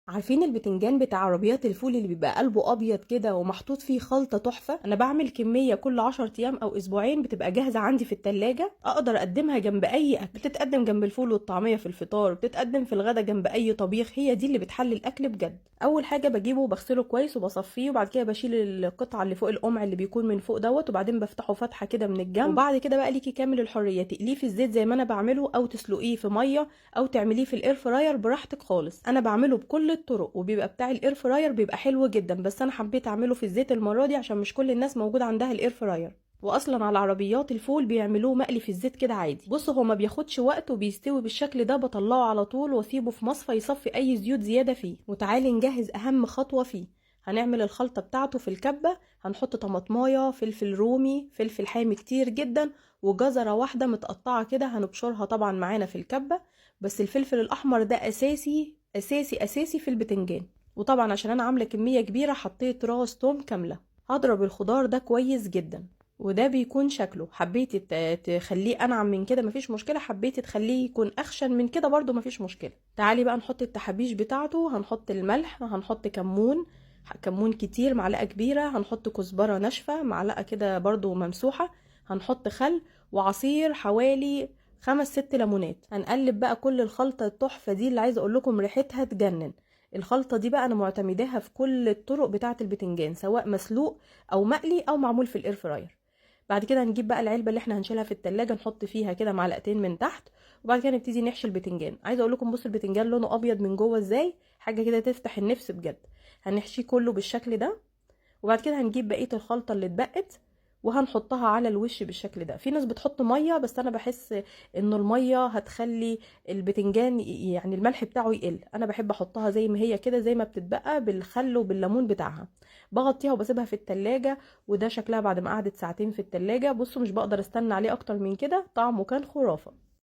عارفين البتنجان بتاع عربيات الفول اللي بيبقى قلبه ابيض كده ومحطوط فيه خلطة تحفة؟ انا بعمل كمية كل 10 ايام او اسبوعين بتبقى جاهزة عندي في التلاجة، اقدر اقدمها جنب اي اكل. بتتقدم جنب الفول والطعمية في الفطار، بتتقدم في الغدا جنب اي طبيخ. هي دي اللي بتحلي الاكل بجد. اول حاجة بجيبه وبغسله كويس وبصفيه، وبعد كده بشيل القطعة اللي فوق القمع اللي بيكون من فوق دوت، وبعدين بفتحه فتحة كده من الجنب. وبعد كده بقى ليكي كامل الحرية، تقليه في الزيت زي ما انا بعمله، او تسلقيه في مية، او تعمليه في الاير فراير براحتك خالص. انا بعمله بكل الطرق، وبيبقى بتاع الاير فراير بيبقى حلو جدا، بس انا حبيت اعمله في الزيت المره دي عشان مش كل الناس موجود عندها الاير فراير. واصلا على عربيات الفول بيعملوه مقلي في الزيت كده عادي. بص، هو ما بياخدش وقت وبيستوي بالشكل ده. بطلعه على طول واسيبه في مصفى يصفي اي زيوت زياده فيه. وتعالي نجهز اهم خطوه فيه. هنعمل الخلطه بتاعته في الكبه. هنحط طماطمايه، فلفل رومي، فلفل حامي كتير جدا، وجزره واحده متقطعه كده هنبشرها طبعا معانا في الكبه. بس الفلفل الاحمر ده اساسي اساسي اساسي في البتنجان. وطبعا عشان انا عامله كميه كبيره حطيت راس توم كامله. هضرب الخضار ده كويس جدا. وده بيكون شكله. حبيتي تخليه انعم من كده مفيش مشكله، حبيتي تخليه يكون اخشن من كده برضو مفيش مشكله. تعالي بقى نحط التحابيش بتاعته. هنحط الملح، هنحط كمون، كمون كتير معلقه كبيره، هنحط كزبره ناشفه معلقه كده برضو ممسوحه، هنحط خل، وعصير حوالي 5 6 ليمونات. هنقلب بقى كل الخلطه التحفه دي اللي عايزه اقول لكم ريحتها تجنن. الخلطة دي بقى انا معتمداها في كل الطرق بتاعة البتنجان، سواء مسلوق او مقلي او معمول في الاير فراير. بعد كده هنجيب بقى العلبة اللي احنا هنشيلها في التلاجة، نحط فيها كده معلقتين من تحت، وبعد كده نبتدي نحشي البتنجان. عايزه اقول لكم بصوا البتنجان لونه ابيض من جوه ازاي، حاجة كده تفتح النفس بجد. هنحشيه كله بالشكل ده. وبعد كده هنجيب بقية الخلطة اللي اتبقت وهنحطها على الوش بالشكل ده. في ناس بتحط مية، بس انا بحس ان المية هتخلي البتنجان يعني الملح بتاعه يقل. انا بحب احطها زي ما هي كده، زي ما بتتبقى بالخل وبالليمون بتاعها. بغطيها وبسيبها في التلاجة. وده شكلها بعد ما قعدت ساعتين في التلاجة. بصوا مش بقدر استنى عليه اكتر من كده، طعمه كان خرافة.